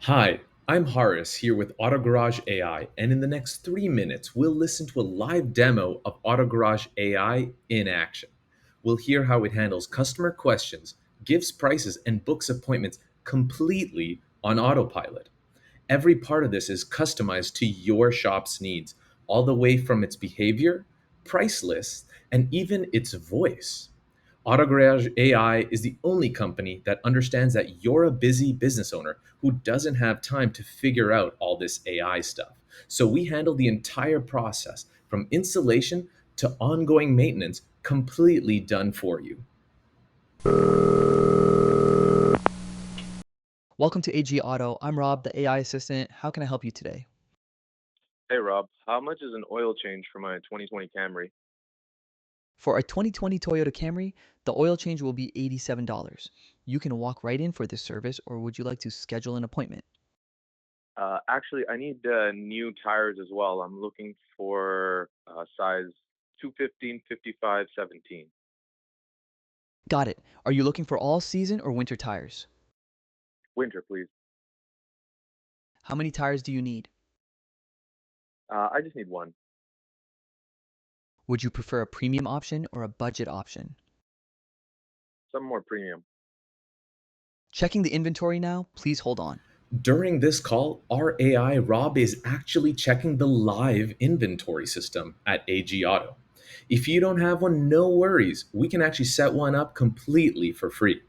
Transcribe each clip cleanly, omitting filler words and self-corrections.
Hi, I'm Horace here with AutoGarage AI, and in the next 3 minutes, we'll listen to a live demo of AutoGarage AI in action. We'll hear how it handles customer questions, gives prices, and books appointments completely on autopilot. Every part of this is customized to your shop's needs, all the way from its behavior, price lists, and even its voice. AutoGarage AI is the only company that understands that you're a busy business owner who doesn't have time to figure out all this AI stuff. So we handle the entire process from installation to ongoing maintenance completely done for you. Welcome to AG Auto. I'm Rob, the AI assistant. How can I help you today? Hey Rob, how much is an oil change for my 2020 Camry? For a 2020 Toyota Camry, the oil change will be $87. You can walk right in for this service, or would you like to schedule an appointment? Actually, I need new tires as well. I'm looking for size 215, 55, 17. Got it. Are you looking for all season or winter tires? Winter, please. How many tires do you need? I just need one. Would you prefer a premium option or a budget option? Some more premium. Checking the inventory now, please hold on. During this call, our AI Rob is actually checking the live inventory system at AG Auto. If you don't have one, no worries. We can actually set one up completely for free.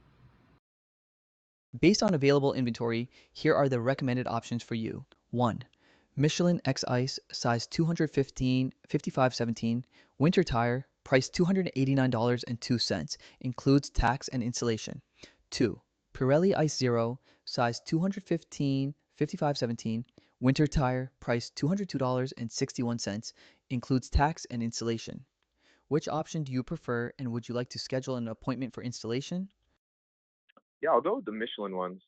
Based on available inventory, here are the recommended options for you. 1. Michelin X Ice, size 215, 5517, winter tire, price $289.02, includes tax and installation. 2. Pirelli Ice Zero, size 215, 5517, winter tire, price $202.61, includes tax and installation. Which option do you prefer, and would you like to schedule an appointment for installation? Yeah, I'll go with the Michelin ones.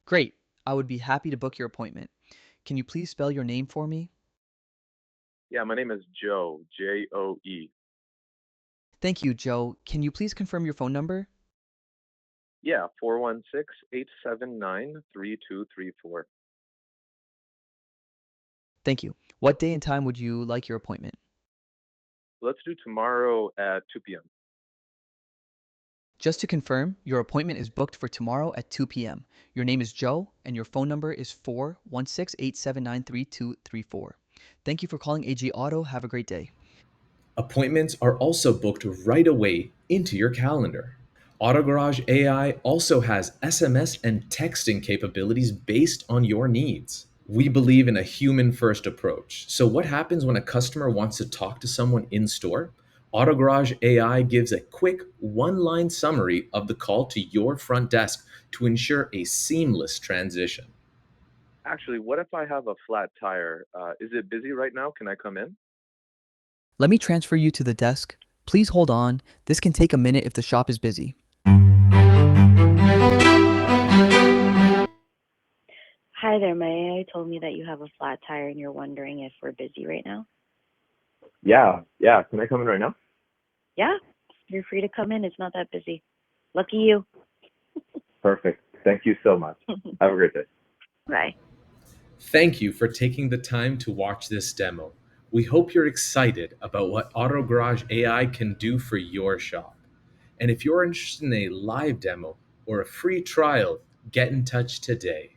Great. I would be happy to book your appointment. Can you please spell your name for me? Yeah, my name is Joe, Joe. Thank you, Joe. Can you please confirm your phone number? Yeah, 416-879-3234. Thank you. What day and time would you like your appointment? Let's do tomorrow at 2 p.m. Just to confirm, your appointment is booked for tomorrow at 2 p.m. Your name is Joe, and your phone number is 416-879-3234. Thank you for calling AG Auto. Have a great day. Appointments are also booked right away into your calendar. AutoGarage AI also has SMS and texting capabilities based on your needs. We believe in a human first approach. So, what happens when a customer wants to talk to someone in store? AutoGarage AI gives a quick one line summary of the call to your front desk to ensure a seamless transition. Actually, what if I have a flat tire? Is it busy right now? Can I come in? Let me transfer you to the desk. Please hold on. This can take a minute if the shop is busy. Hi there, my AI told me that you have a flat tire and you're wondering if we're busy right now. Yeah. Can I come in right now? Yeah, you're free to come in. It's not that busy. Lucky you. Perfect. Thank you so much. Have a great day. Bye. Thank you for taking the time to watch this demo. We hope you're excited about what AutoGarage AI can do for your shop. And if you're interested in a live demo or a free trial, get in touch today.